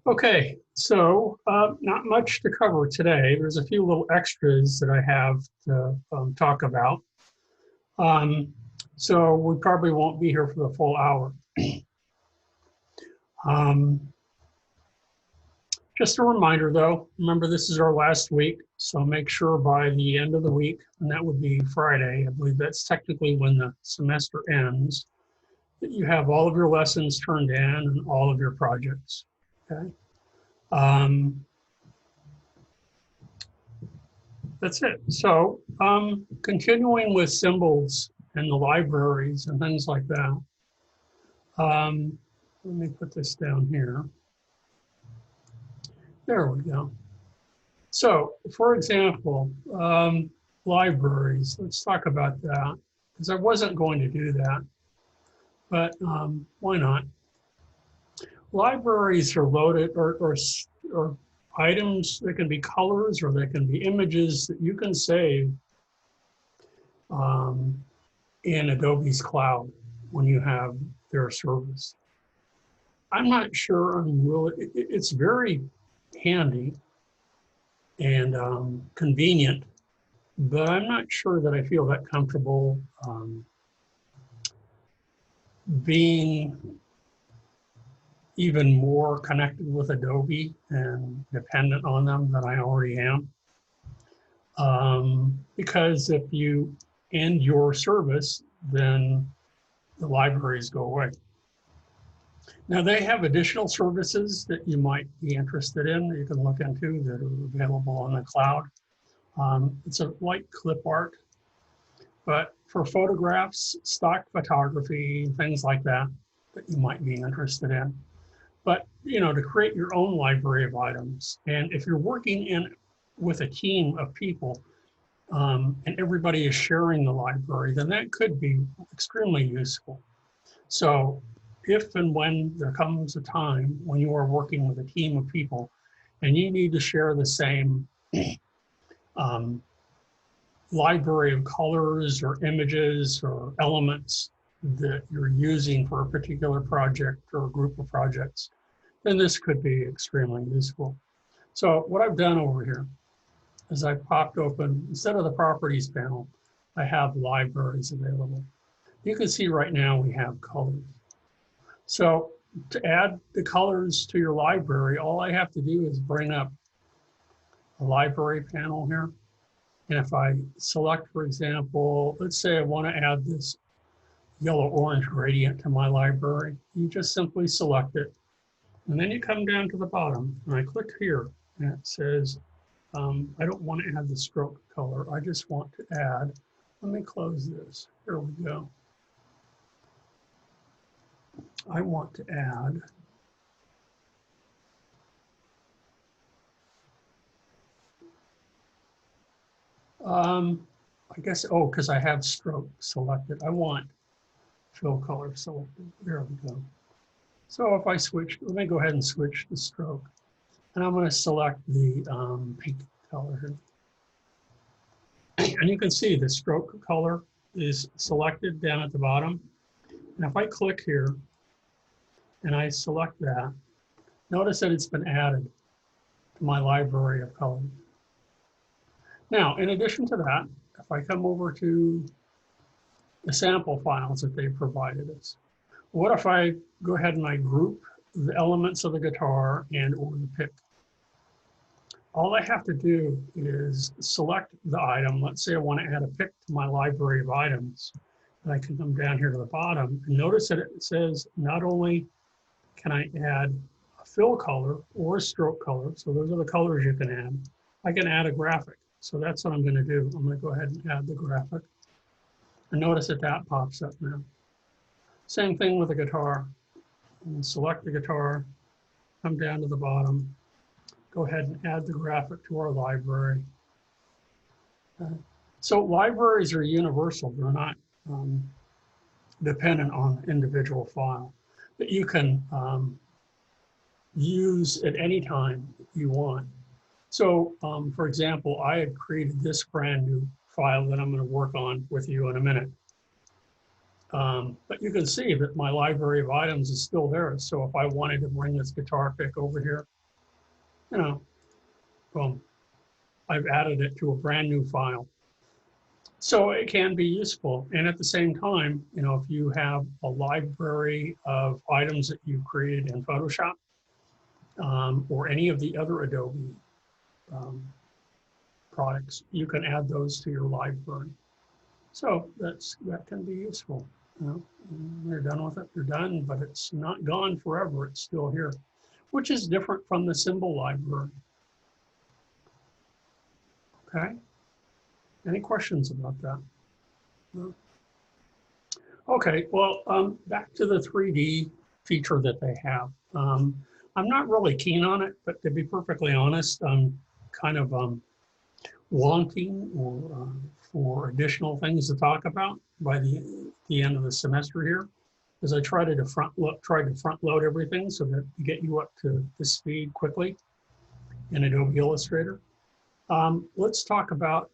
Okay, so not much to cover today. There's a few little extras that I have to talk about. So we probably won't be here for the full hour. Just a reminder though, remember this is our last week, so make sure by the end of the week, and that would be Friday, I believe that's technically when the semester ends, that you have all of your lessons turned in and all of your projects, okay? That's it. So continuing with symbols and the libraries and things like that. Let me put this down here. There we go. So for example, libraries, let's talk about that, because I wasn't going to do that, but why not? Libraries are loaded or items that can be colors or they can be images that you can save in Adobe's cloud when you have their service. I'm not sure it's very handy and convenient, but I'm not sure that I feel that comfortable being even more connected with Adobe and dependent on them than I already am. Because if you end your service, then the libraries go away. Now they have additional services that you might be interested in, that you can look into, that are available on the cloud. It's a like clip art, but for photographs, stock photography, things like that, that you might be interested in. But, you know, to create your own library of items, and if you're working with a team of people and everybody is sharing the library, then that could be extremely useful. So if and when there comes a time when you are working with a team of people and you need to share the same library of colors or images or elements that you're using for a particular project or a group of projects, then this could be extremely useful. So what I've done over here is I've popped open, instead of the properties panel, I have libraries available. You can see right now we have colors. So to add the colors to your library, all I have to do is bring up a library panel here. And if I select, for example, let's say I want to add this yellow-orange gradient to my library, you just simply select it. And then you come down to the bottom and I click here and it says, I don't want to add the stroke color. I just want to add, let me close this. Here we go. I want to add I guess, oh, because I have stroke selected. I want fill color selected. There we go. So if I switch, let me go ahead and switch the stroke. And I'm going to select the pink color here. And you can see the stroke color is selected down at the bottom. And if I click here and I select that, notice that it's been added to my library of colors. Now, in addition to that, if I come over to the sample files that they provided us, what if I go ahead and I group the elements of the guitar and or the pick? All I have to do is select the item. Let's say I want to add a pick to my library of items. And I can come down here to the bottom and notice that it says not only can I add a fill color or a stroke color, so those are the colors you can add, I can add a graphic. So that's what I'm going to do. I'm going to go ahead and add the graphic. And notice that that pops up now. Same thing with the guitar. And select the guitar, come down to the bottom, go ahead and add the graphic to our library. So libraries are universal. They're not dependent on individual file that you can use at any time you want. So, for example, I had created this brand new file that I'm going to work on with you in a minute. But you can see that my library of items is still there. So if I wanted to bring this guitar pick over here, you know, boom, I've added it to a brand new file. So it can be useful. And at the same time, you know, if you have a library of items that you created in Photoshop or any of the other Adobe products, you can add those to your library. So that can be useful. You know, when you're done with it, you're done, but it's not gone forever. It's still here, which is different from the symbol library. Okay. Any questions about that? No? Okay, well, back to the 3D feature that they have. I'm not really keen on it, but to be perfectly honest, I'm kind of wanting for additional things to talk about by the end of the semester here, as I try to front load everything so that to get you up to the speed quickly in Adobe Illustrator. Let's talk about.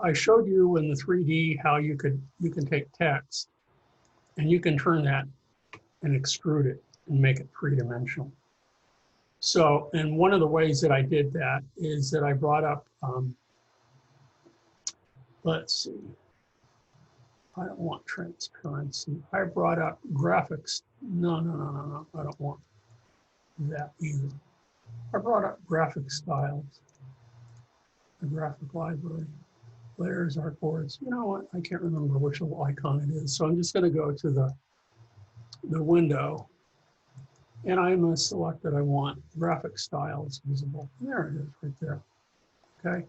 I showed you in the 3D how you can take text and you can turn that and extrude it and make it three-dimensional. So, and one of the ways that I did that is that I brought up, let's see, I don't want transparency. I brought up graphics. No, I don't want that either. I brought up graphic styles, the graphic library. Layers, artboards. You know what? I can't remember which little icon it is. So I'm just going to go to the window and I'm going to select that I want graphic styles visible. There it is right there. Okay.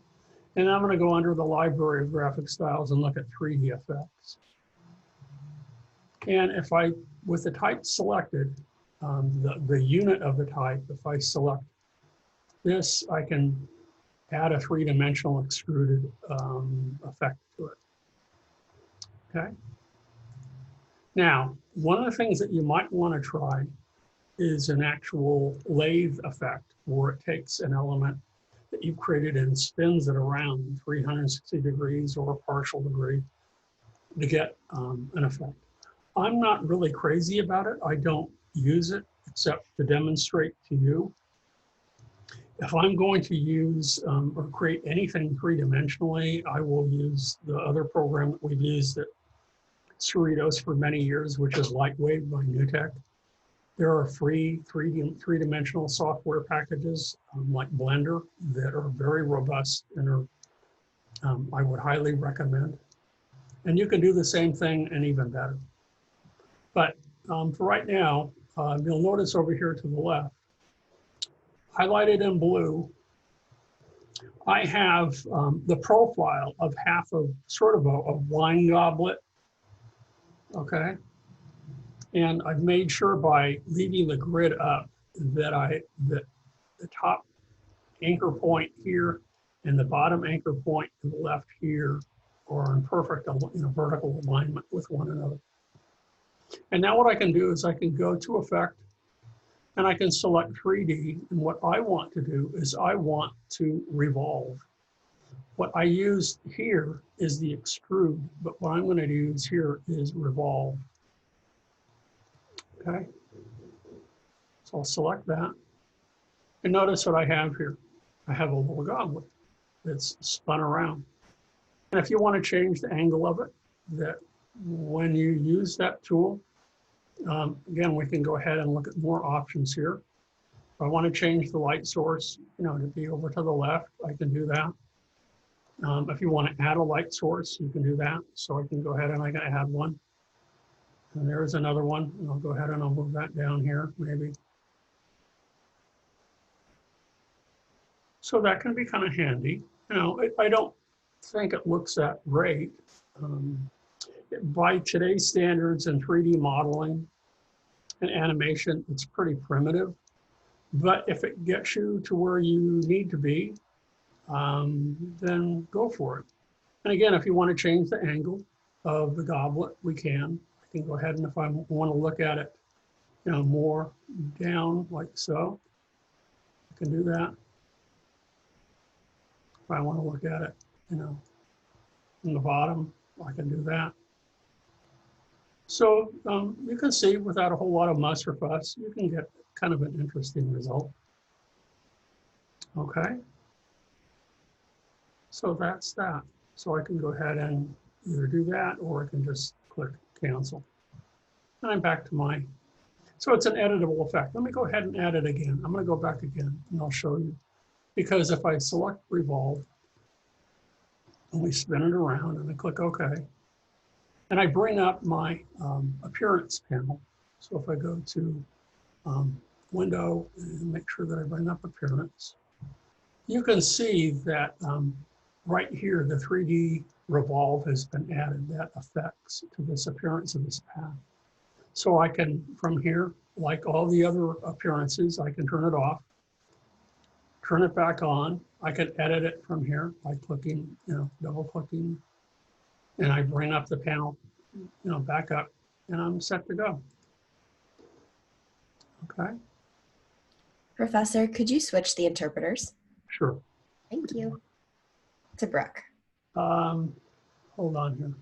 And I'm going to go under the library of graphic styles and look at 3D effects. And if I, with the type selected, the unit of the type, if I select this, I can add a three-dimensional extruded effect to it. Okay. Now, one of the things that you might want to try is an actual lathe effect, where it takes an element that you've created and spins it around 360 degrees or a partial degree to get an effect. I'm not really crazy about it. I don't use it except to demonstrate to you. If I'm going to use or create anything three-dimensionally, I will use the other program that we've used at Cerritos for many years, which is Lightwave by NewTek. There are free three-dimensional software packages like Blender that are very robust and are, I would highly recommend. And you can do the same thing and even better. But for right now, you'll notice over here to the left, highlighted in blue, I have the profile of half of sort of a wine goblet, okay? And I've made sure by leaving the grid up that that the top anchor point here and the bottom anchor point to the left here are in perfect vertical alignment with one another. And now what I can do is I can go to Effect, and I can select 3D, and what I want to do is I want to revolve. What I used here is the extrude, but what I'm going to use here is revolve. Okay, so I'll select that, and notice what I have here. I have a little goblet that's spun around. And if you want to change the angle of it, that when you use that tool, again, we can go ahead and look at more options here. If I want to change the light source, to be over to the left, I can do that. If you want to add a light source, you can do that. So I can go ahead and I can add one. And there's another one. And I'll go ahead and I'll move that down here, maybe. So that can be kind of handy. I don't think it looks that great. By today's standards in 3D modeling and animation, it's pretty primitive. But if it gets you to where you need to be, then go for it. And again, if you want to change the angle of the goblet, we can. I can go ahead, and if I want to look at it, more down like so, I can do that. If I want to look at it, in the bottom, I can do that. So you can see without a whole lot of muss or fuss, you can get kind of an interesting result. Okay. So that's that. So I can go ahead and either do that or I can just click cancel. And I'm back to my, so it's an editable effect. Let me go ahead and add it again. I'm going to go back again and I'll show you. Because if I select revolve and we spin it around and I click OK, and I bring up my appearance panel. So if I go to window and make sure that I bring up appearance, you can see that right here, the 3D revolve has been added. That affects to this appearance of this path. So I can, from here, like all the other appearances, I can turn it off, turn it back on. I can edit it from here by clicking, double clicking, and I bring up the panel, back up, and I'm set to go. Okay. Professor, could you switch the interpreters? Sure. Thank you. To Brooke. Hold on here.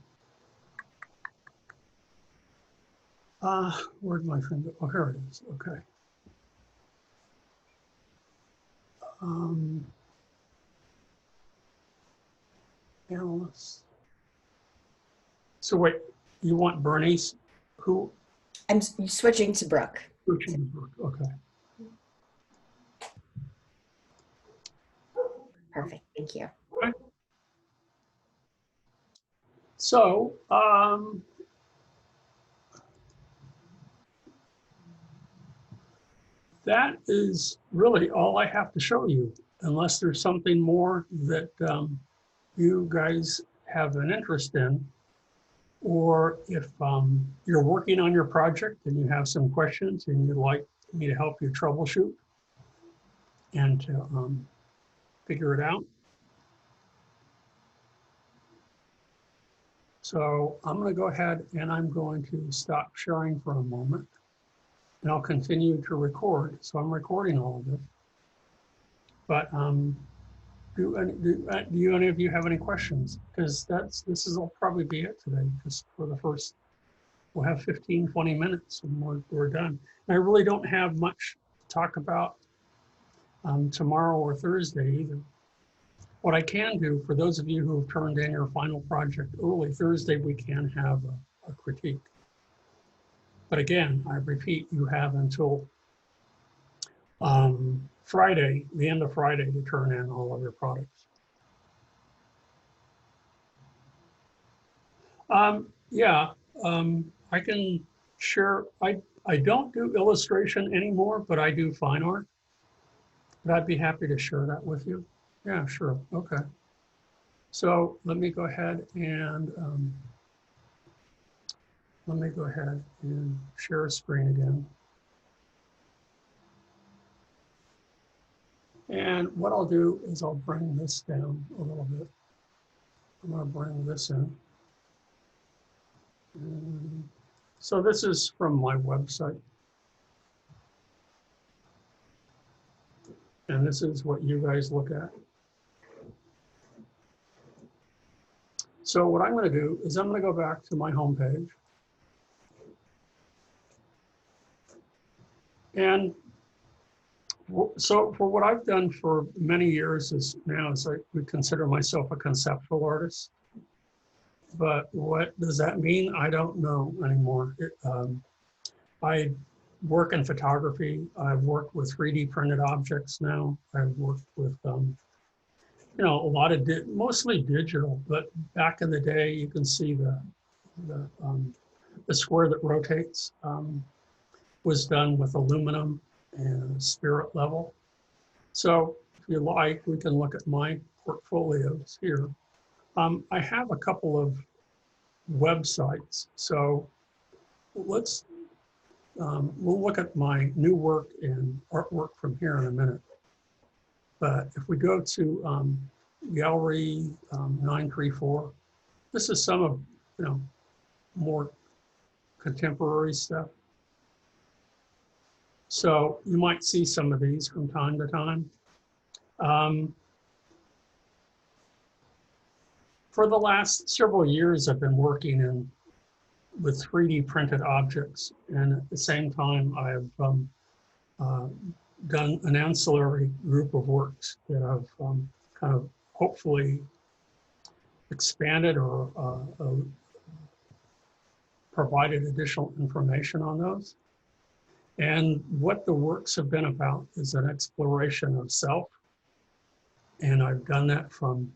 Where'd my finger? Oh, here it is. Okay. Analysts. So wait, you want Bernice? Who? I'm switching to Brooke. Switching to Brooke. Okay. Perfect. Thank you. Okay. So, that is really all I have to show you, unless there's something more that you guys have an interest in, or if you're working on your project and you have some questions and you'd like me to help you troubleshoot and to figure it out. So I'm going to go ahead and I'm going to stop sharing for a moment, and I'll continue to record. So I'm recording all of this. But do any of you have any questions? Because this will probably be it today, just for the first, we'll have 15, 20 minutes and we're done. And I really don't have much to talk about tomorrow or Thursday either. What I can do, for those of you who have turned in your final project early, Thursday we can have a critique. But again, I repeat, you have until Friday, the end of Friday, to turn in all of your products. I can share, I don't do illustration anymore, but I do fine art. But I'd be happy to share that with you. Yeah, sure, okay. So let me go ahead and share a screen again. And what I'll do is I'll bring this down a little bit. I'm going to bring this in. And so this is from my website. And this is what you guys look at. So what I'm going to do is I'm going to go back to my homepage. And so for what I've done for many years is now I would consider myself a conceptual artist. But what does that mean? I don't know anymore. I work in photography. I've worked with 3D printed objects now. I've worked with a lot of mostly digital, but back in the day, you can see the square that rotates was done with aluminum and spirit level. So if you like, we can look at my portfolios here. I have a couple of websites. So let's, we'll look at my new work and artwork from here in a minute. But if we go to Gallery 934, this is some of, more contemporary stuff. So you might see some of these from time to time. For the last several years, I've been working with 3D printed objects. And at the same time, I've done an ancillary group of works that I've kind of hopefully expanded or provided additional information on those. And what the works have been about is an exploration of self. And I've done that from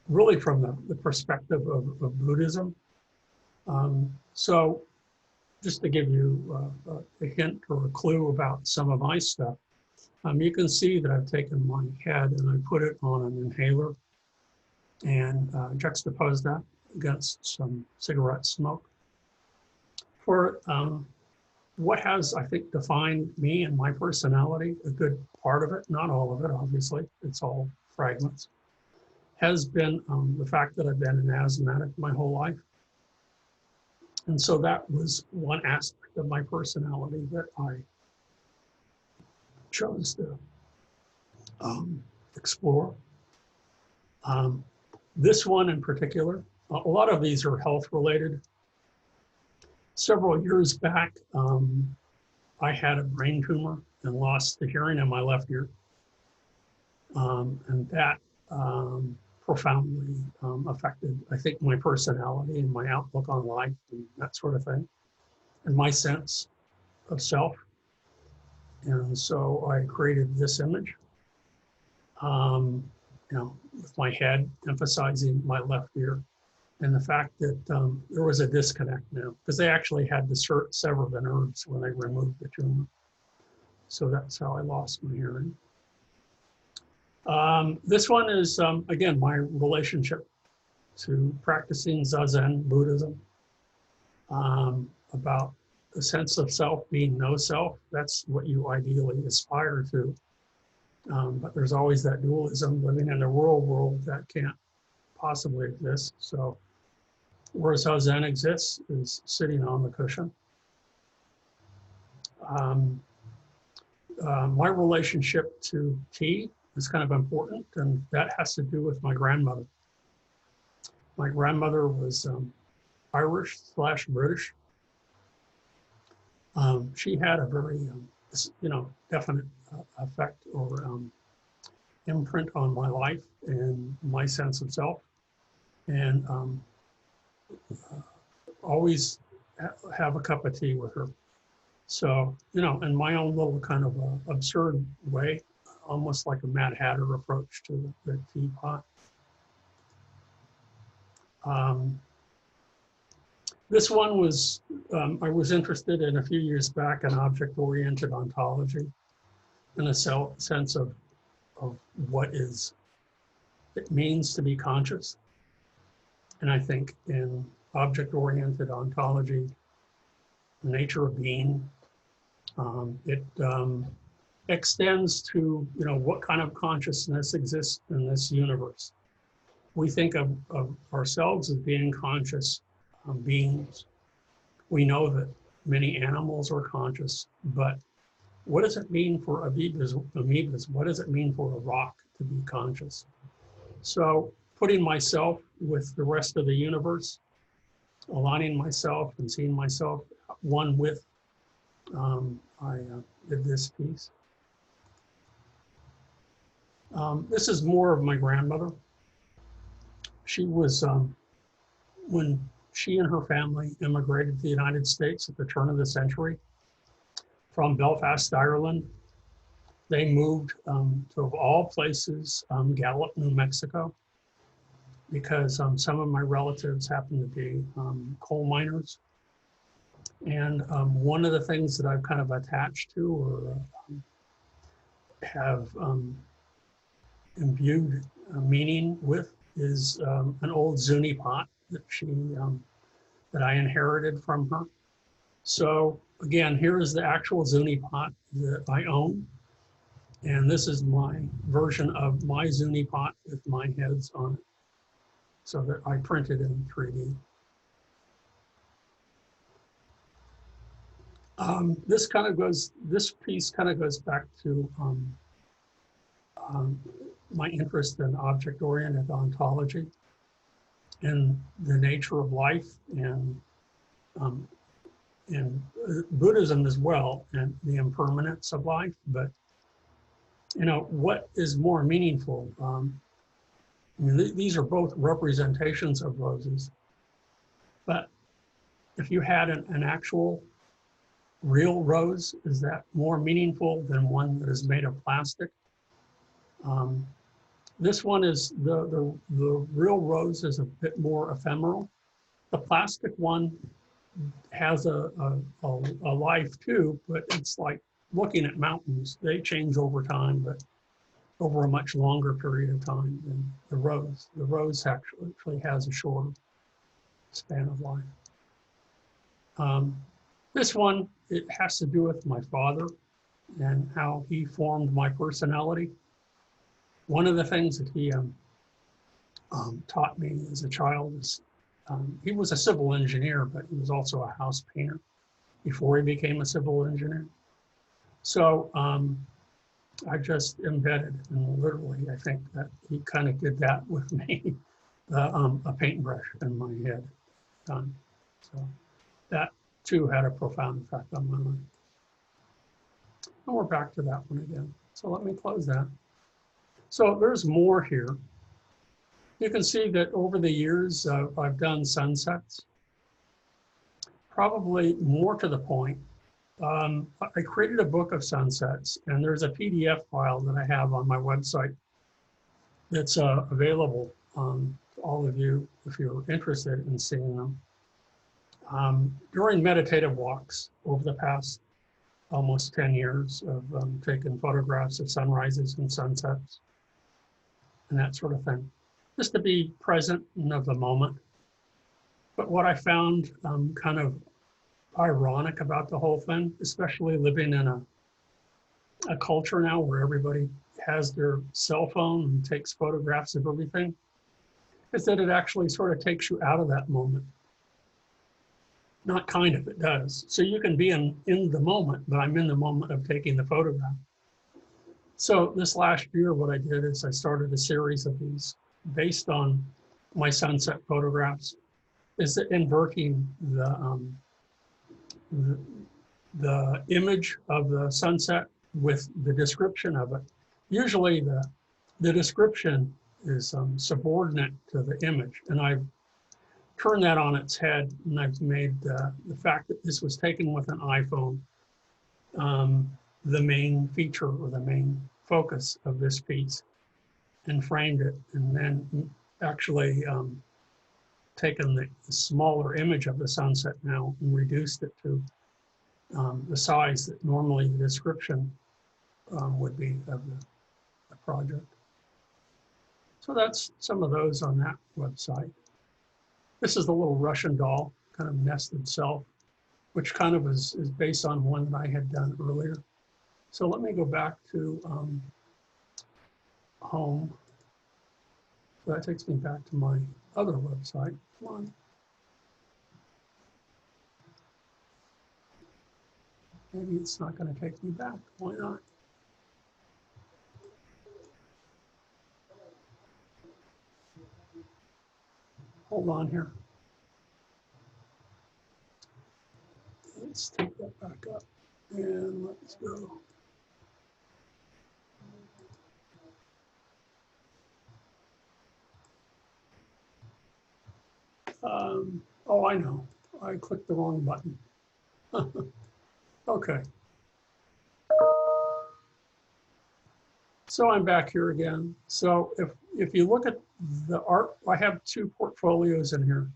really from the perspective of Buddhism. So just to give you a hint or a clue about some of my stuff, you can see that I've taken my head and I put it on an inhaler and juxtaposed that against some cigarette smoke. For what has, I think, defined me and my personality, a good part of it, not all of it, obviously, it's all fragments, has been the fact that I've been an asthmatic my whole life. And so that was one aspect of my personality that I chose to explore. This one in particular, a lot of these are health related. Several years back, I had a brain tumor and lost the hearing in my left ear. And that profoundly affected, I think, my personality and my outlook on life and that sort of thing, and my sense of self. And so I created this image, with my head emphasizing my left ear, and the fact that there was a disconnect now, because they actually had to sever the nerves when they removed the tumor. So that's how I lost my hearing. This one is, again, my relationship to practicing Zen Buddhism, about the sense of self being no self. That's what you ideally aspire to. But there's always that dualism living in the real world that can't possibly exist. So whereas how Zen exists is sitting on the cushion. My relationship to tea is kind of important, and that has to do with my grandmother. My grandmother was Irish/British. She had a very, definite effect or imprint on my life and my sense of self, and always have a cup of tea with her. So, in my own little kind of absurd way, almost like a Mad Hatter approach to the teapot. This one was, I was interested in a few years back in object-oriented ontology, in a sense of what it means to be conscious. And I think in object-oriented ontology, the nature of being, it extends to, what kind of consciousness exists in this universe. We think of ourselves as being conscious beings. We know that many animals are conscious, but what does it mean for amoebas? What does it mean for a rock to be conscious? So putting myself with the rest of the universe, aligning myself and seeing myself one with, I did this piece. This is more of my grandmother. She was, when she and her family immigrated to the United States at the turn of the century from Belfast, Ireland, they moved to, of all places, Gallup, New Mexico, because some of my relatives happen to be coal miners. And one of the things that I've kind of attached to or have imbued meaning with is an old Zuni pot that that I inherited from her. So again, here is the actual Zuni pot that I own. And this is my version of my Zuni pot with my heads on it. So that I printed in 3D. This piece kind of goes back to my interest in object-oriented ontology and the nature of life and in Buddhism as well, and the impermanence of life. But you know, what is more meaningful? I mean, these are both representations of roses, but if you had an actual real rose, is that more meaningful than one that is made of plastic? This one is, the real rose is a bit more ephemeral. The plastic one has a life too, but it's like looking at mountains. They change over time, but over a much longer period of time than the rose. The rose actually has a shorter span of life. This one, it has to do with my father and how he formed my personality. One of the things that he taught me as a child is, he was a civil engineer, but he was also a house painter before he became a civil engineer. So I just embedded, and literally, I think that he kind of did that with me, a paintbrush in my head. So that too had a profound effect on my life. And we're back to that one again. So let me close that. So there's more here. You can see that over the years, I've done sunsets. Probably more to the point, I created a book of sunsets, and there's a PDF file that I have on my website that's available to all of you if you're interested in seeing them. During meditative walks over the past almost 10 years of taking photographs of sunrises and sunsets and that sort of thing, just to be present and of the moment. But what I found kind of ironic about the whole thing, especially living in a culture now where everybody has their cell phone and takes photographs of everything, is that it actually sort of takes you out of that moment. Not kind of, it does. So you can be in the moment, but I'm in the moment of taking the photograph. So this last year, what I did is I started a series of these based on my sunset photographs, is inverting the image of the sunset with the description of it. Usually the description is subordinate to the image, and I've turned that on its head, and I've made the fact that this was taken with an iPhone the main feature or the main focus of this piece, and framed it, and then actually taken the smaller image of the sunset now and reduced it to the size that normally the description would be of the project. So that's some of those on that website. This is the little Russian doll, kind of nested self, which kind of is based on one that I had done earlier. So let me go back to home. So that takes me back to my other website. Come on. Maybe it's not going to take me back. Why not? Hold on here. Let's take that back up and let's go. Oh, I know. I clicked the wrong button. Okay. So I'm back here again. So if you look at the art, I have two portfolios in here.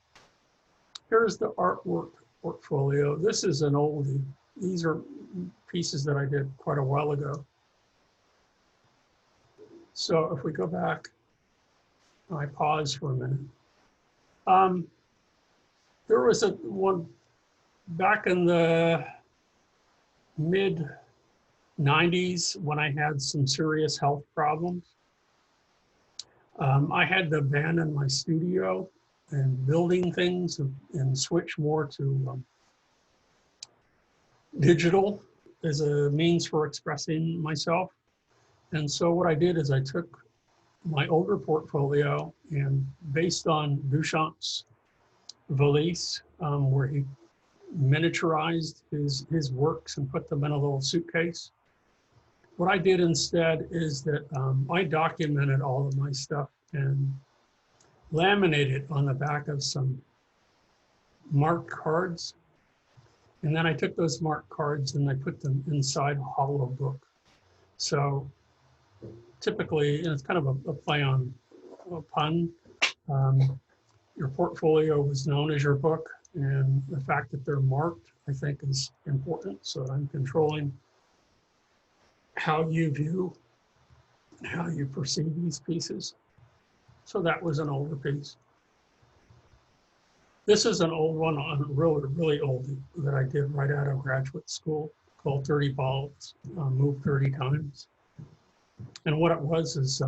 Here's the artwork portfolio. This is an oldie. These are pieces that I did quite a while ago. So if we go back, I pause for a minute. There was one back in the mid 90s when I had some serious health problems. I had to abandon my studio and building things and switch more to digital as a means for expressing myself. And so what I did is I took my older portfolio and based on Duchamp's Valise, where he miniaturized his works and put them in a little suitcase. What I did instead is that I documented all of my stuff and laminated on the back of some marked cards. And then I took those marked cards and I put them inside a hollow book. So typically, and it's kind of a play on a pun, your portfolio was known as your book, and the fact that they're marked, I think, is important. So I'm controlling how you view and how you perceive these pieces. So that was an older piece. This is an old one, really old, that I did right out of graduate school, called 30 Balls, Moved 30 Times. And what it was is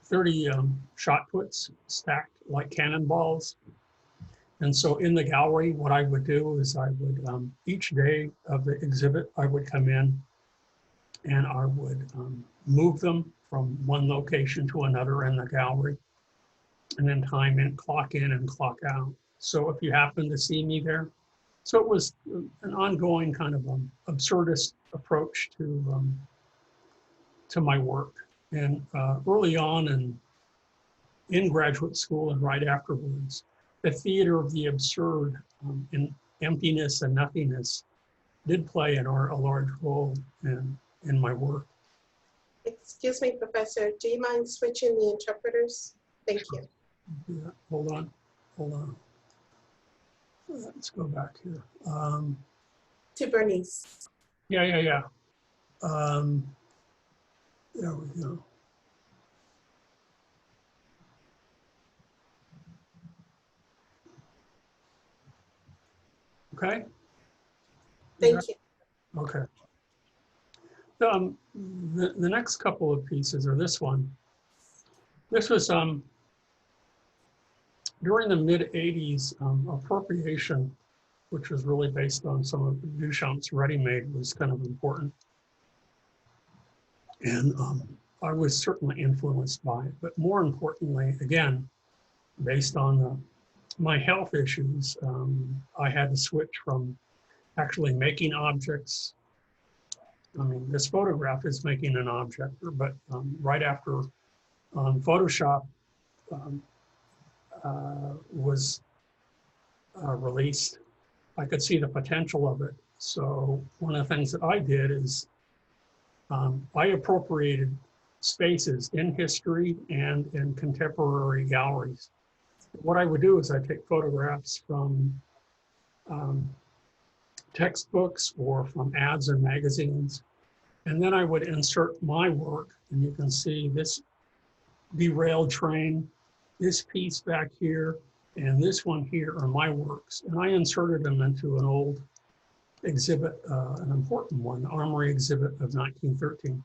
30 shot puts stacked like cannonballs. And so in the gallery, what I would do is I would, each day of the exhibit, I would come in and I would move them from one location to another in the gallery, and then time in, clock in and clock out. So if you happen to see me there, so it was an ongoing kind of absurdist approach to my work. And early on in graduate school and right afterwards, the theater of the absurd in emptiness and nothingness did play a large role in my work. Excuse me, Professor, do you mind switching the interpreters? Thank you. Yeah, hold on. Let's go back here. To Bernice. Yeah. There we go. Okay. Thank you. Okay. The next couple of pieces, or this one, this was during the mid-'80s, appropriation, which was really based on some of Duchamp's ready-made, was kind of important. And I was certainly influenced by it, but more importantly, again, based on my health issues, I had to switch from actually making objects. I mean, this photograph is making an object, but right after Photoshop was released, I could see the potential of it. So one of the things that I did is I appropriated spaces in history and in contemporary galleries. What I would do is I take photographs from textbooks or from ads in magazines, and then I would insert my work, and you can see this derailed train, this piece back here, and this one here are my works. And I inserted them into an old exhibit, an important one, the Armory exhibit of 1913.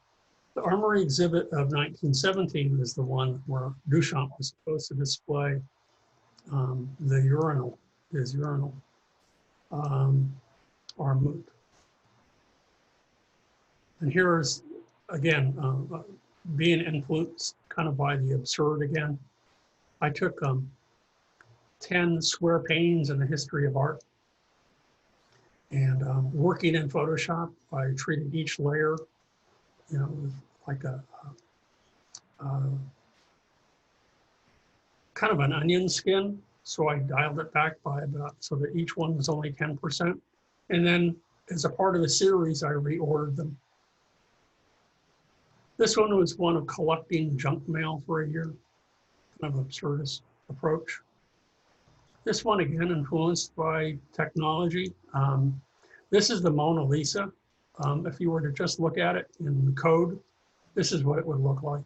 The Armory exhibit of 1917 is the one where Duchamp was supposed to display the urinal, his urinal, Armut. And here's, again, being influenced kind of by the absurd again. I took 10 square paintings in the history of art, and working in Photoshop, I treated each layer, you know, with like a kind of an onion skin. So I dialed it back by about, so that each one was only 10%. And then as a part of the series, I reordered them. This one was one of collecting junk mail for a year, kind of absurdist approach. This one, again, influenced by technology. This is the Mona Lisa. If you were to just look at it in code, this is what it would look like.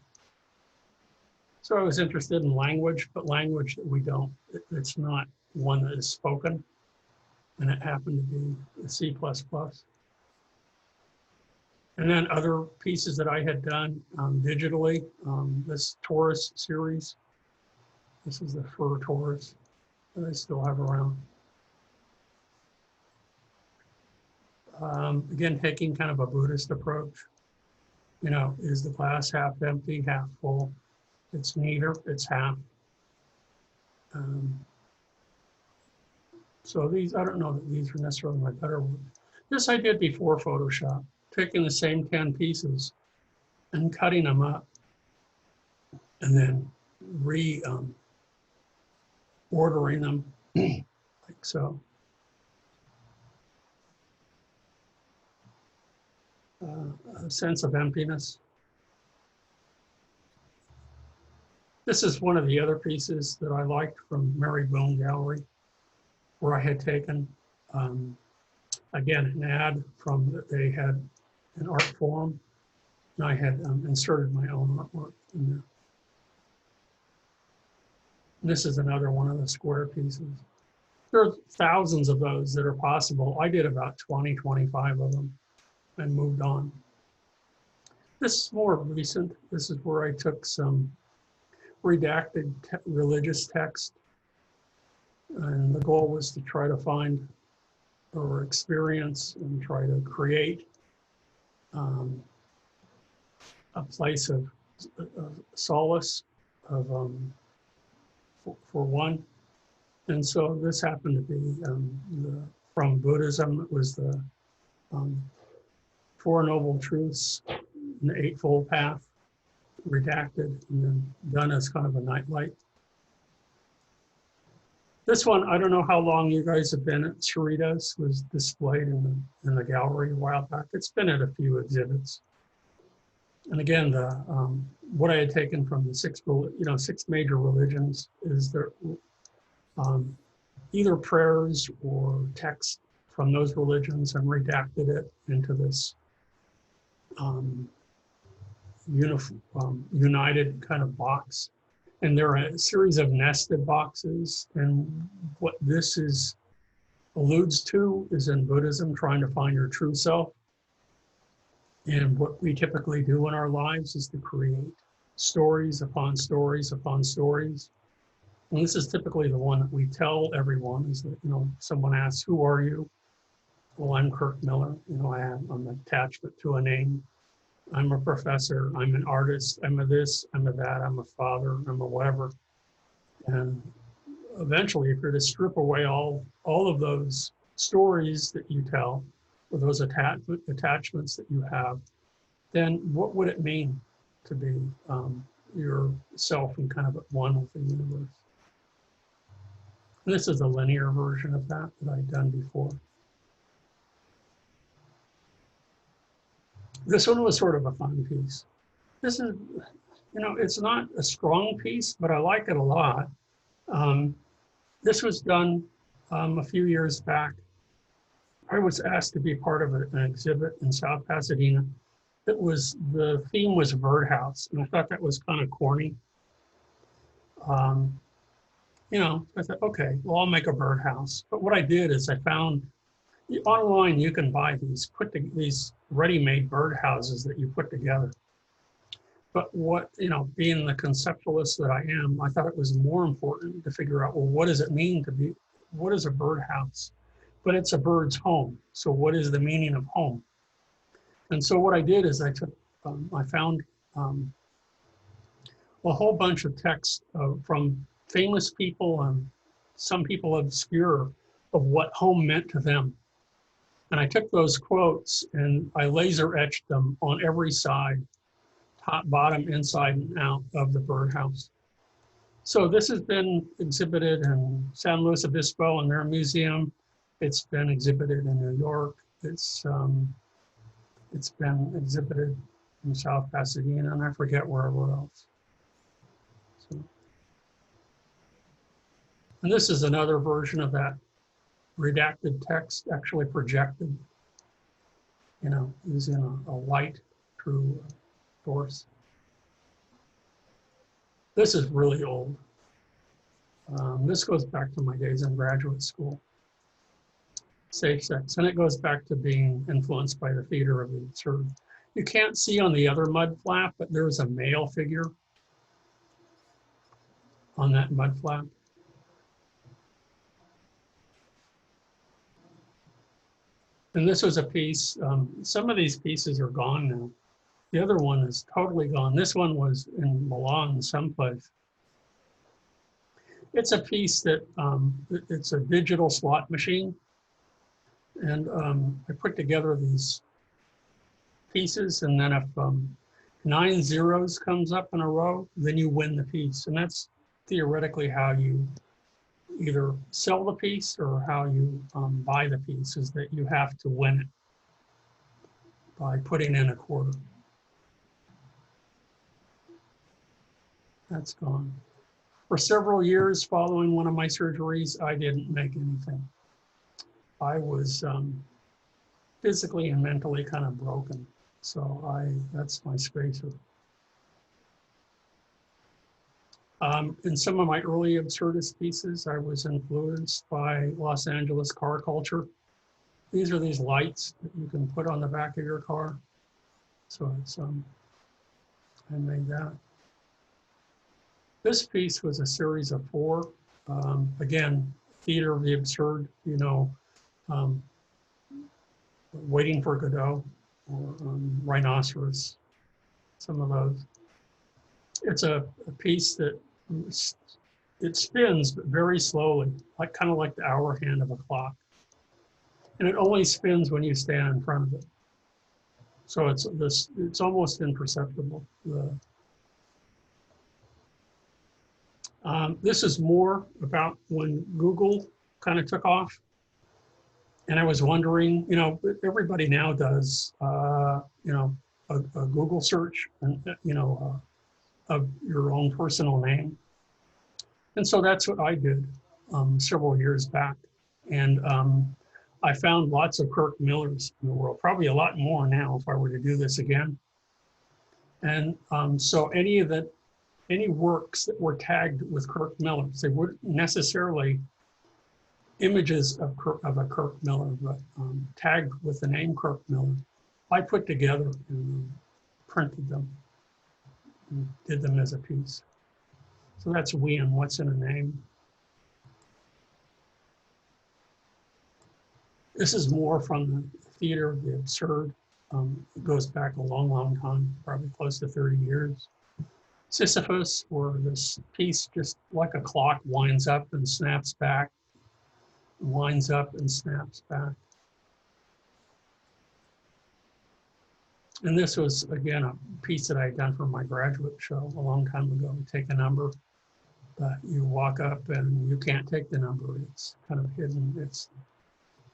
So I was interested in language, but language that we don't, it's not one that is spoken. And it happened to be C++. And then other pieces that I had done digitally, this Taurus series. This is the fur Taurus that I still have around. Again, taking kind of a Buddhist approach. You know, is the glass half empty, half full? It's neither, it's half. So these, I don't know that these are necessarily my better work. This I did before Photoshop, taking the same 10 pieces and cutting them up and then ordering them like so. A sense of emptiness. This is one of the other pieces that I liked from Mary Boone Gallery, where I had taken, again, an ad from that they had an art forum, and I had inserted my own artwork in there. And this is another one of the square pieces. There are thousands of those that are possible. I did about 20, 25 of them and moved on. This is more recent. This is where I took some redacted religious text, and the goal was to try to find or experience and try to create a place of solace of for one. And so this happened to be from Buddhism. It was the Four Noble Truths, the Eightfold Path, redacted and then done as kind of a nightlight. This one, I don't know how long you guys have been at Cerritos, was displayed in the gallery a while back. It's been at a few exhibits. And again, what I had taken from the six major religions is there either prayers or text from those religions and redacted it into this united kind of box. And there are a series of nested boxes. And what this alludes to is in Buddhism, trying to find your true self. And what we typically do in our lives is to create stories upon stories upon stories. And this is typically the one that we tell everyone is that, someone asks, who are you? Well, I'm Kirk Miller. I'm an attachment to a name. I'm a professor, I'm an artist, I'm a this, I'm a that, I'm a father, I'm a whatever. And eventually, if you're to strip away all of those stories that you tell, or those attachments that you have, then what would it mean to be yourself and kind of at one with the universe? And this is a linear version of that I'd done before. This one was sort of a fun piece. This is, it's not a strong piece, but I like it a lot. This was done a few years back. I was asked to be part of an exhibit in South Pasadena. The theme was Birdhouse, and I thought that was kind of corny. I thought, okay, well, I'll make a birdhouse. But what I did is I found online you can buy these ready-made birdhouses that you put together. But being the conceptualist that I am, I thought it was more important to figure out, well, what does it mean what is a birdhouse? But it's a bird's home. So what is the meaning of home? And so what I did is I found a whole bunch of text from famous people and some people obscure of what home meant to them. And I took those quotes and I laser etched them on every side, top, bottom, inside, and out of the birdhouse. So this has been exhibited in San Luis Obispo in their museum. It's been exhibited in New York. It's been exhibited in South Pasadena, and I forget wherever else. So, and this is another version of that redacted text actually projected, using a light through force. This is really old. This goes back to my days in graduate school. Safe sex, and it goes back to being influenced by the theater of the absurd. You can't see on the other mud flap, but there's a male figure on that mud flap. And this was a piece, some of these pieces are gone now. The other one is totally gone. This one was in Milan someplace. It's a piece that, it's a digital slot machine. And I put together these pieces, and then if 9 zeros comes up in a row, then you win the piece. And that's theoretically how you either sell the piece or how you buy the piece, is that you have to win it by putting in a quarter. That's gone. For several years following one of my surgeries, I didn't make anything. I was physically and mentally kind of broken. So that's my spacer. In some of my early absurdist pieces, I was influenced by Los Angeles car culture. These are these lights that you can put on the back of your car. So it's, I made that. This piece was a series of 4. Again, theater of the absurd, you know, Waiting for Godot or Rhinoceros, some of those. It's a piece that it spins, but very slowly, like kind of like the hour hand of a clock. And it only spins when you stand in front of it. So it's almost imperceptible. This is more about when Google kind of took off. And I was wondering, you know, everybody now does, you know, a Google search, and you know, of your own personal name. And so that's what I did several years back. And I found lots of Kirk Millers in the world, probably a lot more now if I were to do this again. And so any works that were tagged with Kirk Millers, they weren't necessarily images of a Kirk Miller, but tagged with the name Kirk Miller, I put together and printed them and did them as a piece. So that's we and what's in a name. This is more from the theater of the absurd. It goes back a long, long time, probably close to 30 years. Sisyphus, where this piece just like a clock winds up and snaps back, winds up and snaps back. And this was, again, a piece that I had done for my graduate show a long time ago. You take a number, but you walk up and you can't take the number. It's kind of hidden. It's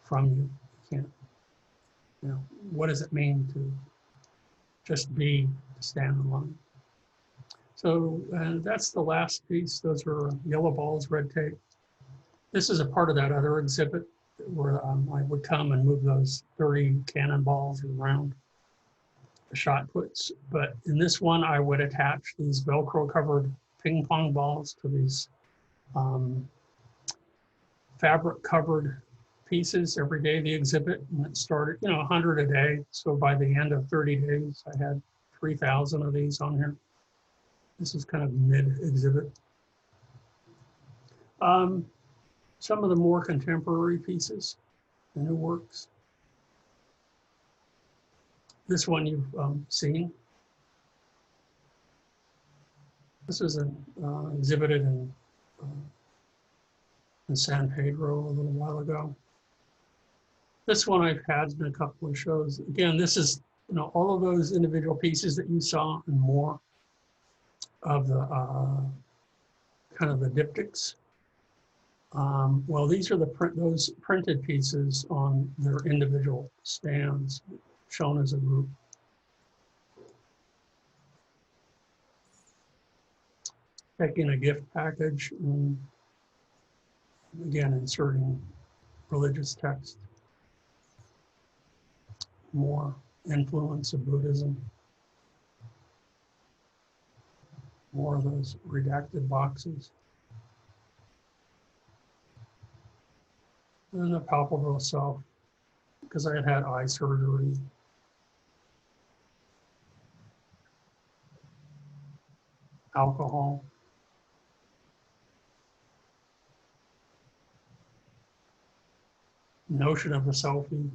from you. You can't, you know, what does it mean to just be, to stand in line? So that's the last piece. Those are yellow balls, red tape. This is a part of that other exhibit where I would come and move those 30 cannonballs around the shot puts. But in this one, I would attach these Velcro covered ping pong balls to these fabric covered pieces every day of the exhibit. And it started, you know, 100 a day. So by the end of 30 days, I had 3,000 of these on here. This is kind of mid-exhibit. Some of the more contemporary pieces, the new works. This one you've seen. This was exhibited in San Pedro a little while ago. This one I've had in a couple of shows. Again, this is, you know, all of those individual pieces that you saw and more of the kind of the diptychs. Well, these are those printed pieces on their individual stands, shown as a group. Taking a gift package and again inserting religious text. More influence of Buddhism. More of those redacted boxes. And the palpable self, because I had had eye surgery. Alcohol. Notion of the selfie.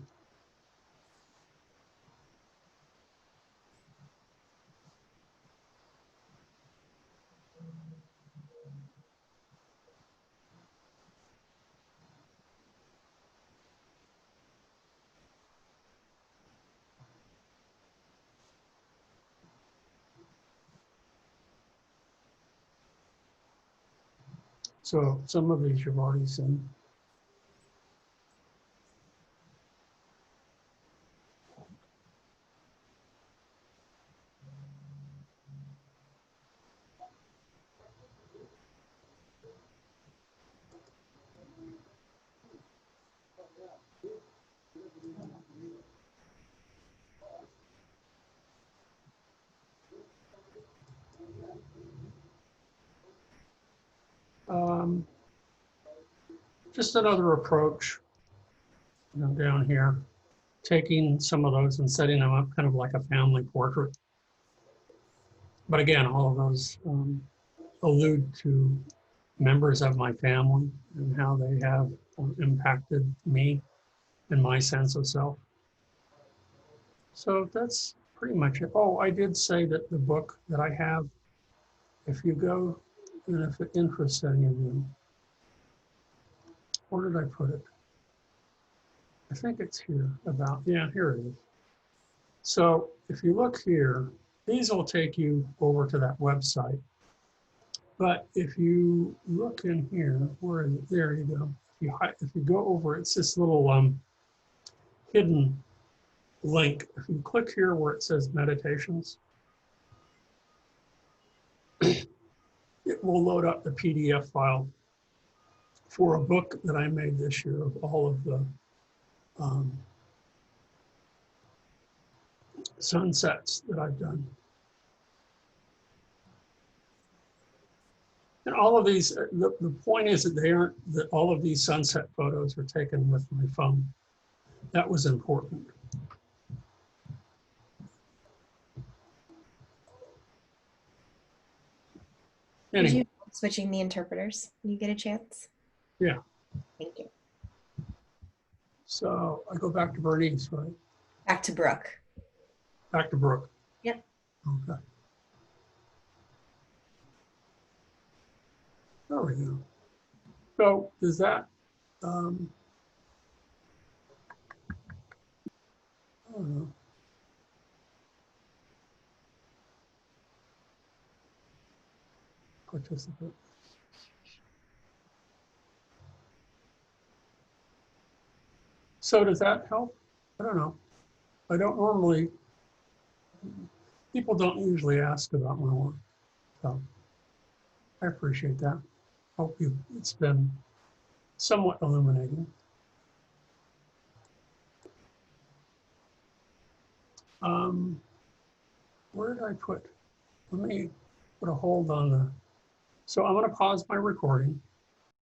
So some of these you've already seen. Just another approach, down here, taking some of those and setting them up kind of like a family portrait. But again, all of those allude to members of my family and how they have impacted me and my sense of self. So that's pretty much it. Oh, I did say that the book that I have, if you go, and if it interests any of you, where did I put it? I think it's here about, yeah, here it is. So if you look here, these will take you over to that website. But if you look in here, where is it? There you go. If you go over, it's this little hidden link. If you click here where it says meditations, it will load up the PDF file for a book that I made this year of all of the sunsets that I've done. And all of these, the point is that that all of these sunset photos are taken with my phone. That was important. Would Anyway, you switching the interpreters when you get a chance? yeah. Thank you. So I go back to Bernice, right? Back to Brooke. Back to Brooke. Yep. Okay. There we go. So does that, I don't know. Participant. So does that help? I don't know. I don't normally, people don't usually ask about my work. So I appreciate that. Hope it's been somewhat illuminating. Where did I put, let me put a hold on the, so I'm going to pause my recording.